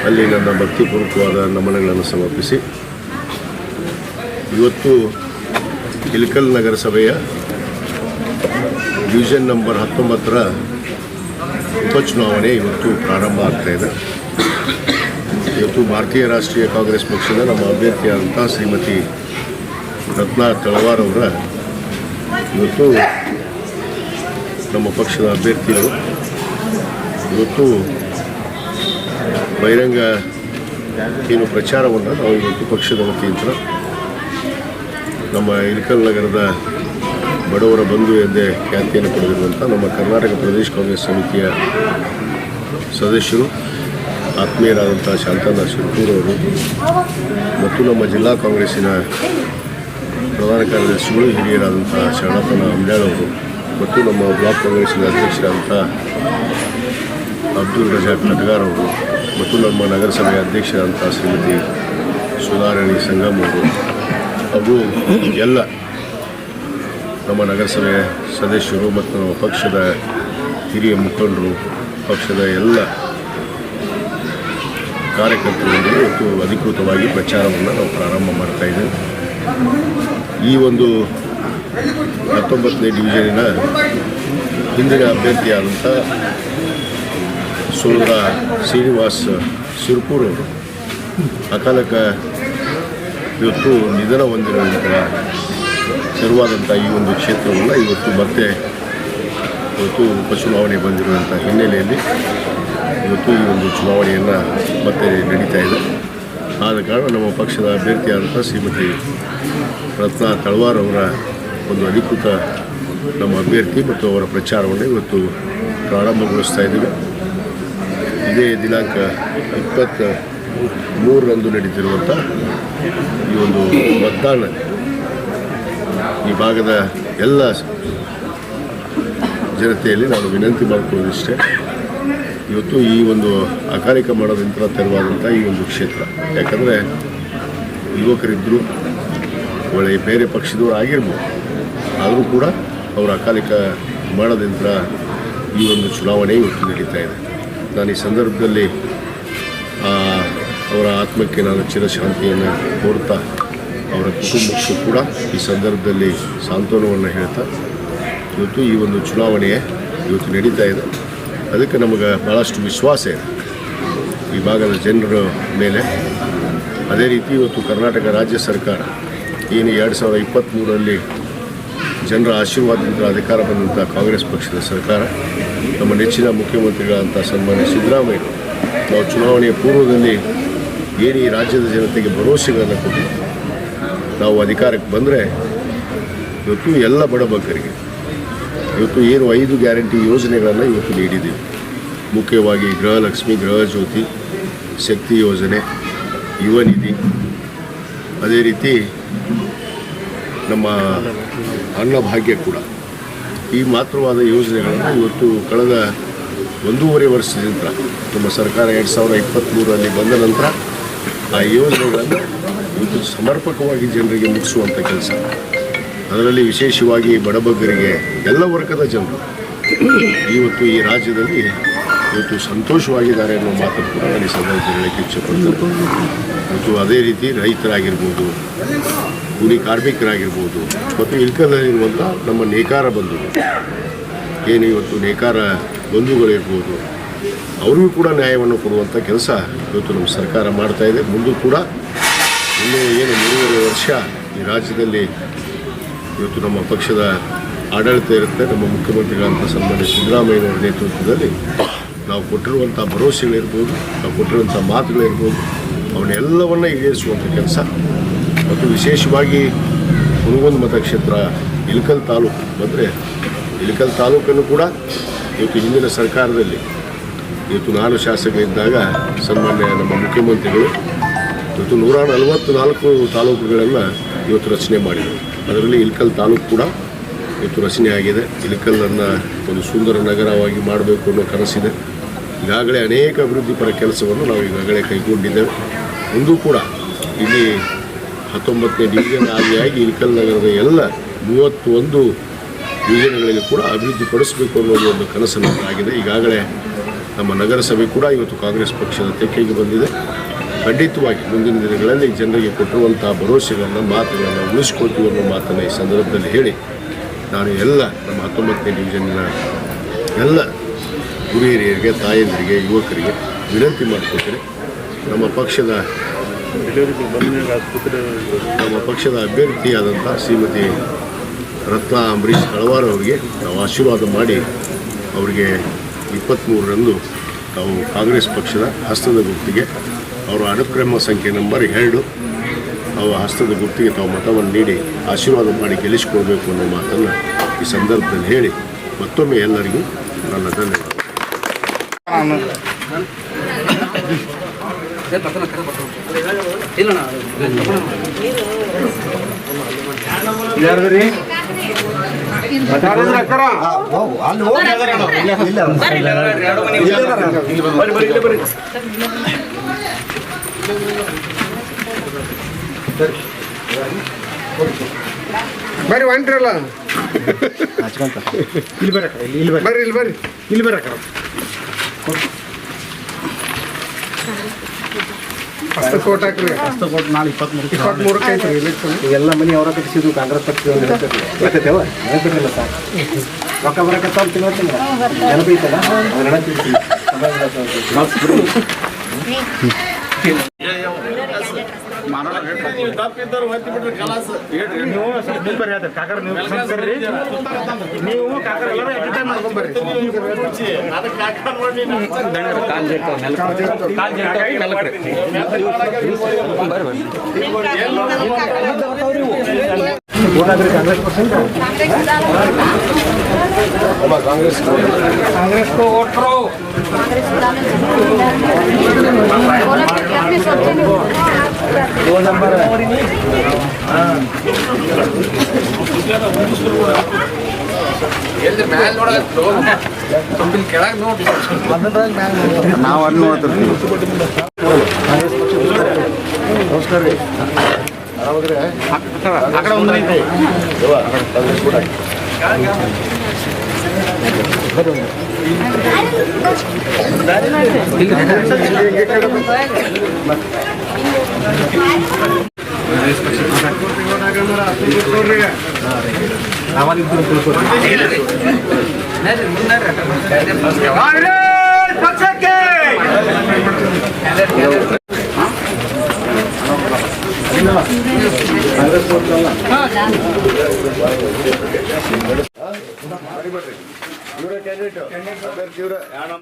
ಅಲ್ಲಿ ನನ್ನ ಭಕ್ತಿಪೂರ್ವಕವಾದ ನಮನಗಳನ್ನು ಸಮರ್ಪಿಸಿ ಇವತ್ತು ಇಳಕಲ್ ನಗರಸಭೆಯ ಡಿವಿಷನ್ ನಂಬರ್ 19ರ ಉಪಚುನಾವಣೆ ಇವತ್ತು ಪ್ರಾರಂಭ ಆಗ್ತಾಯಿದೆ. ಇವತ್ತು ಭಾರತೀಯ ರಾಷ್ಟ್ರೀಯ ಕಾಂಗ್ರೆಸ್ ಪಕ್ಷದ ನಮ್ಮ ಅಭ್ಯರ್ಥಿಯಾದಂಥ ಶ್ರೀಮತಿ ರತ್ನಾ ತಳವಾರ್ ಅವರ ಇವತ್ತು ನಮ್ಮ ಪಕ್ಷದ ಅಭ್ಯರ್ಥಿಗಳು ಇವತ್ತು ಬಹಿರಂಗ ಪ್ರಚಾರವನ್ನು ನಾವು ಇವತ್ತು ಪಕ್ಷದ ವತಿಯಿಂದ ನಮ್ಮ ಇಳಕಲ್ ನಗರದ ಬಡವರ ಬಂಧು ಎಂದೇ ಖ್ಯಾತಿಯನ್ನು ಪಡೆದಿರುವಂಥ ನಮ್ಮ ಕರ್ನಾಟಕ ಪ್ರದೇಶ ಕಾಂಗ್ರೆಸ್ ಸಮಿತಿಯ ಸದಸ್ಯರು ಆತ್ಮೀಯರಾದಂಥ ಶಾಂತಣ್ಣ ಶಿರ್ಪೂರವರು ಮತ್ತು ನಮ್ಮ ಜಿಲ್ಲಾ ಕಾಂಗ್ರೆಸ್ಸಿನ ಪ್ರಧಾನ ಕಾರ್ಯದರ್ಶಿಗಳು ಹಿರಿಯರಾದಂಥ ಶರಣಪ್ಪನ ಅಂಬ್ಯಾಳವರು ಮತ್ತು ನಮ್ಮ ಬ್ಲಾಕ್ ಕಾಂಗ್ರೆಸ್ಸಿನ ಅಧ್ಯಕ್ಷರಾದಂಥ ಅಬ್ದುಲ್ ರಜಾಕ್ ನಟ್ಗಾರ್ ಅವರು ಮತ್ತು ನಮ್ಮ ನಗರಸಭೆಯ ಅಧ್ಯಕ್ಷರಾದಂಥ ಶ್ರೀಮತಿ ಸುಧಾರಾಣಿ ಸಂಗಮ್ ಅವರು ಹಾಗೂ ಎಲ್ಲ ನಮ್ಮ ನಗರಸಭೆಯ ಸದಸ್ಯರು ಮತ್ತು ನಮ್ಮ ಪಕ್ಷದ ಹಿರಿಯ ಮುಖಂಡರು, ಪಕ್ಷದ ಎಲ್ಲ ಕಾರ್ಯಕರ್ತರೊಂದಿಗೆ ಇವತ್ತು ಅಧಿಕೃತವಾಗಿ ಪ್ರಚಾರವನ್ನು ನಾವು ಪ್ರಾರಂಭ ಮಾಡ್ತಾಯಿದ್ದೇವೆ. ಈ ಒಂದು 19ನೇ ಡಿವಿಷನಿನ ಹಿಂದಿನ ಅಭ್ಯರ್ಥಿಯಾದಂಥ ಸೋದರ ಶ್ರೀನಿವಾಸ್ ಶಿರ್ಪೂರ್ ಅವರು ಅಕಾಲಕ ಇವತ್ತು ನಿಧನ ಹೊಂದಿರುವಂಥ ಶುರುವಾದಂಥ ಈ ಒಂದು ಕ್ಷೇತ್ರವನ್ನು ಇವತ್ತು ಉಪಚುನಾವಣೆ ಬಂದಿರುವಂಥ ಹಿನ್ನೆಲೆಯಲ್ಲಿ ಇವತ್ತು ಈ ಒಂದು ಚುನಾವಣೆಯನ್ನು ಮತ್ತೆ ನಡೀತಾ ಇದೆ. ಆದ ಕಾರಣ ನಮ್ಮ ಪಕ್ಷದ ಅಭ್ಯರ್ಥಿಯಾದಂಥ ಶ್ರೀಮತಿ ರತ್ನಾ ತಳವಾರ್ ಅವರ ಒಂದು ಅಧಿಕೃತ ನಮ್ಮ ಅಭ್ಯರ್ಥಿ ಮತ್ತು ಅವರ ಪ್ರಚಾರವನ್ನು ಇವತ್ತು ಪ್ರಾರಂಭಗೊಳಿಸ್ತಾ ಇದ್ದೀವಿ. ಇದೇ ದಿನಾಂಕ 23ರಂದು ನಡೀತಿರುವಂಥ ಈ ಒಂದು ಮತದಾನ ಈ ಭಾಗದ ಎಲ್ಲ ಜನತೆಯಲ್ಲಿ ನಾನು ವಿನಂತಿ ಮಾಡಿಕೊಳ್ಳೋದಿಷ್ಟೇ, ಇವತ್ತು ಈ ಒಂದು ಅಕಾಲಿಕ ಮಾಡೋದಂತ ತೆರವಾದಂಥ ಈ ಒಂದು ಕ್ಷೇತ್ರ, ಯಾಕಂದರೆ ಯುವಕರಿದ್ದರು, ಒಳ್ಳೆಯ ಬೇರೆ ಪಕ್ಷದವರು ಆಗಿರ್ಬೋದು, ಆದರೂ ಕೂಡ ಅವರು ಅಕಾಲಿಕ ಮಾಡೋದಂತ ಈ ಒಂದು ಚುನಾವಣೆ ಇವತ್ತು ನಡೀತಾ ಇದೆ. ನಾನು ಈ ಸಂದರ್ಭದಲ್ಲಿ ಅವರ ಆತ್ಮಕ್ಕೆ ನಾನು ಚಿರಶಾಂತಿಯನ್ನು ಕೋರ್ತಾ ಅವರ ಕುಟುಂಬಕ್ಕೂ ಕೂಡ ಈ ಸಂದರ್ಭದಲ್ಲಿ ಸಾಂತ್ವನವನ್ನು ಹೇಳ್ತಾ ಇವತ್ತು ಈ ಒಂದು ಚುನಾವಣೆ ಇವತ್ತು ನಡೀತಾ ಇದೆ. ಅದಕ್ಕೆ ನಮಗೆ ಭಾಳಷ್ಟು ವಿಶ್ವಾಸ ಇದೆ ಈ ಭಾಗದ ಜನರ ಮೇಲೆ. ಅದೇ ರೀತಿ ಇವತ್ತು ಕರ್ನಾಟಕ ರಾಜ್ಯ ಸರ್ಕಾರ ಏನು 2023ರಲ್ಲಿ ಜನರ ಆಶೀರ್ವಾದದಿಂದ ಅಧಿಕಾರ ಬಂದಂಥ ಕಾಂಗ್ರೆಸ್ ಪಕ್ಷದ ಸರ್ಕಾರ, ನಮ್ಮ ನೆಚ್ಚಿನ ಮುಖ್ಯಮಂತ್ರಿಗಳಂಥ ಸನ್ಮಾನ್ಯ ಸಿದ್ದರಾಮಯ್ಯ ನಾವು ಚುನಾವಣೆಯ ಪೂರ್ವದಲ್ಲಿ ಏನು ಈ ರಾಜ್ಯದ ಜನತೆಗೆ ಭರವಸೆಗಳನ್ನು ಕೊಟ್ಟು ನಾವು ಅಧಿಕಾರಕ್ಕೆ ಬಂದರೆ ಇವತ್ತು ಎಲ್ಲ ಬಡಬಗ್ಗರಿಗೆ ಇವತ್ತು ಏನು 5 ಗ್ಯಾರಂಟಿ ಯೋಜನೆಗಳನ್ನು ಇವತ್ತು ನೀಡಿದ್ದೀವಿ. ಮುಖ್ಯವಾಗಿ ಗೃಹಲಕ್ಷ್ಮಿ, ಗೃಹಜ್ಯೋತಿ, ಶಕ್ತಿ ಯೋಜನೆ, ಯುವ ನಿಧಿ, ಅದೇ ರೀತಿ ನಮ್ಮ ಅನ್ನಭಾಗ್ಯ ಕೂಡ, ಈ ಮಾತ್ರವಾದ ಯೋಜನೆಗಳನ್ನು ಇವತ್ತು ಕಳೆದ 1.5 ವರ್ಷದಿಂದ ನಮ್ಮ ಸರ್ಕಾರ 2023ರಲ್ಲಿ ಬಂದ ನಂತರ ಆ ಯೋಜನೆಗಳನ್ನು ಇವತ್ತು ಸಮರ್ಪಕವಾಗಿ ಜನರಿಗೆ ಮುಗಿಸುವಂಥ ಕೆಲಸ, ಅದರಲ್ಲಿ ವಿಶೇಷವಾಗಿ ಬಡಬಗ್ಗರಿಗೆ ಎಲ್ಲ ವರ್ಗದ ಜನರು ಇವತ್ತು ಈ ರಾಜ್ಯದಲ್ಲಿ ಇವತ್ತು ಸಂತೋಷವಾಗಿದ್ದಾರೆ ಅನ್ನೋ ಮಾತನ್ನು ಕೂಡ ನಾನು ಈ ಸಂದರ್ಭದಲ್ಲಿ ಹೇಳಕ್ಕೆ ಇಚ್ಛೆಪಡ್ತೀನಿ. ಮತ್ತು ಅದೇ ರೀತಿ ರೈತರಾಗಿರ್ಬೋದು, ಕೂಲಿ ಕಾರ್ಮಿಕರಾಗಿರ್ಬೋದು, ಮತ್ತು ಇಳಕಲ್ನಲ್ಲಿರುವಂಥ ನಮ್ಮ ನೇಕಾರ ಬಂಧುಗಳು, ಏನು ಇವತ್ತು ನೇಕಾರ ಬಂಧುಗಳಿರ್ಬೋದು, ಅವ್ರಿಗೂ ಕೂಡ ನ್ಯಾಯವನ್ನು ಕೊಡುವಂಥ ಕೆಲಸ ಇವತ್ತು ನಮ್ಮ ಸರ್ಕಾರ ಮಾಡ್ತಾಯಿದೆ. ಮುಂದೂ ಕೂಡ ಇನ್ನೂ ಏನು 3.5 ವರ್ಷ ಈ ರಾಜ್ಯದಲ್ಲಿ ಇವತ್ತು ನಮ್ಮ ಪಕ್ಷದ ಆಡಳಿತ ಇರುತ್ತೆ. ನಮ್ಮ ಮುಖ್ಯಮಂತ್ರಿಗಳಂಥ ಸನ್ಮಾನ್ಯ ಸಿದ್ದರಾಮಯ್ಯನವರ ನೇತೃತ್ವದಲ್ಲಿ ನಾವು ಕೊಟ್ಟಿರುವಂಥ ಭರವಸೆಗಳಿರ್ಬೋದು, ನಾವು ಕೊಟ್ಟಿರುವಂಥ ಮಾತುಗಳಿರ್ಬೋದು, ಅವನ್ನೆಲ್ಲವನ್ನು ಈಡೇರಿಸುವಂಥ ಕೆಲಸ. ಮತ್ತು ವಿಶೇಷವಾಗಿ ಹುನಗುಂದ ಮತಕ್ಷೇತ್ರ ಇಳಕಲ್ ತಾಲೂಕು ಬಂದರೆ, ಇಳಕಲ್ ತಾಲೂಕನ್ನು ಕೂಡ ಇವತ್ತು ಹಿಂದಿನ ಸರ್ಕಾರದಲ್ಲಿ ಇವತ್ತು ನಾನು ಶಾಸಕರಿದ್ದಾಗ ಸನ್ಮಾನ್ಯ ನಮ್ಮ ಮುಖ್ಯಮಂತ್ರಿಗಳು ಇವತ್ತು 144 ತಾಲೂಕುಗಳನ್ನು ಇವತ್ತು ರಚನೆ ಮಾಡಿದರು. ಅದರಲ್ಲಿ ಇಳಕಲ್ ತಾಲೂಕು ಕೂಡ ಇವತ್ತು ರಚನೆ ಆಗಿದೆ. ಇಳಕಲ್ಲನ್ನು ಒಂದು ಸುಂದರ ನಗರವಾಗಿ ಮಾಡಬೇಕು ಅನ್ನೋ ಕನಸಿದೆ. ಈಗಾಗಲೇ ಅನೇಕ ಅಭಿವೃದ್ಧಿಪರ ಕೆಲಸವನ್ನು ನಾವು ಈಗಾಗಲೇ ಕೈಗೊಂಡಿದ್ದೇವೆ. ಮುಂದೂ ಕೂಡ ಇಲ್ಲಿ 19ನೇ ಡಿವಿಷನ್ ಆಗಿ ಇಳಕಲ್ ನಗರದ ಎಲ್ಲ 31 ಯೋಜನೆಗಳಲ್ಲಿ ಕೂಡ ಅಭಿವೃದ್ಧಿಪಡಿಸಬೇಕು ಅನ್ನೋದು ಒಂದು ಕನಸನ್ನು ಆಗಿದೆ. ಈಗಾಗಲೇ ನಮ್ಮ ನಗರಸಭೆ ಕೂಡ ಇವತ್ತು ಕಾಂಗ್ರೆಸ್ ಪಕ್ಷದ ತೆಕ್ಕೆಗೆ ಬಂದಿದೆ. ಖಂಡಿತವಾಗಿ ಮುಂದಿನ ದಿನಗಳಲ್ಲಿ ಜನರಿಗೆ ಕೊಟ್ಟಿರುವಂಥ ಭರವಸೆಗಳನ್ನು ಮಾತುಗಳನ್ನು ಉಳಿಸ್ಕೊಳ್ತೀವಿ ಅನ್ನೋ ಮಾತನ್ನು ಈ ಸಂದರ್ಭದಲ್ಲಿ ಹೇಳಿ ನಾನು ಎಲ್ಲ ನಮ್ಮ 19ನೇ ಡಿವಿಷನ್ನ ಎಲ್ಲ ಹಿರಿಯರಿಗೆ, ತಾಯಂದಿರಿಗೆ, ಯುವಕರಿಗೆ ವಿನಂತಿ ಮಾಡ್ಕೊಳ್ತೀನಿ. ನಮ್ಮ ಪಕ್ಷದ ಅಭ್ಯರ್ಥಿಯಾದಂಥ ಶ್ರೀಮತಿ ರತ್ನ ಅಂಬರೀಷ್ ತಳವಾರ್ ಅವರಿಗೆ ನಾವು ಆಶೀರ್ವಾದ ಮಾಡಿ ಅವರಿಗೆ 23ರಂದು ನಾವು ಕಾಂಗ್ರೆಸ್ ಪಕ್ಷದ ಹಸ್ತದ ಗುರುತಿಗೆ ಅವರ ಅನುಕ್ರಮ ಸಂಖ್ಯೆ ನಂಬರ್ 2 ನಾವು ಹಸ್ತದ ಗುರುತಿಗೆ ತಾವು ಮತವನ್ನು ನೀಡಿ ಆಶೀರ್ವಾದ ಮಾಡಿ ಗೆಲ್ಲಿಸಿಕೊಳ್ಬೇಕು ಅನ್ನೋ ಮಾತನ್ನು ಈ ಸಂದರ್ಭದಲ್ಲಿ ಹೇಳಿ ಮತ್ತೊಮ್ಮೆ ಎಲ್ಲರಿಗೂ ನನ್ನ ಧನ್ಯವಾದ. ಬರ್ರಿ ಹೊಂಟ್ರಲ್ಲ ಇಲ್ಲಿ ಬರ್ರಿ ಹಸ್ತಕೋಟ್ ಹಾಕ್ರಿ. ಹಸ್ತಕೋಟ್ ನಾಳೆ 23 ಐತ್ರಿ ಎಲೆಕ್ಷನ್. ಎಲ್ಲ ಮನೆ ಅವರ ಕಟ್ಟಿಸಿದ್ರು ಕಾಂಗ್ರೆಸ್ ಪಕ್ಷ ಗೊತ್ತೈತೇವ ನೆನಪಿರಲಿಲ್ಲ ಸರ್. ರೊಕ್ಕ ಬರಕತ್ತ ತಿನ್ನೋತಿಲ್ಲ ನೆನಪೈತಲ್ಲ ನೀವು ಕಾಕರ್ ಎಲ್ಲರೂ ಮಾಡ್ಕೊಂಡ್ಬರ್ರಿ. ಕಾಂಗ್ರೆಸ್ को वोट करो. दो नंबर ನಾವು ಅಲ್ಲಿ ನೋಡ್ತಿರ್ತೀವಿ. ನಮಸ್ಕಾರ ರೀ, ಆರಾಮದ್ರಿ? ಆ ಕಡೆ ಒಂದು ಐತೆ ಕಾಂಗ್ರೆಸ್ ಕೂಡ ನಾವಲ್ಲಿ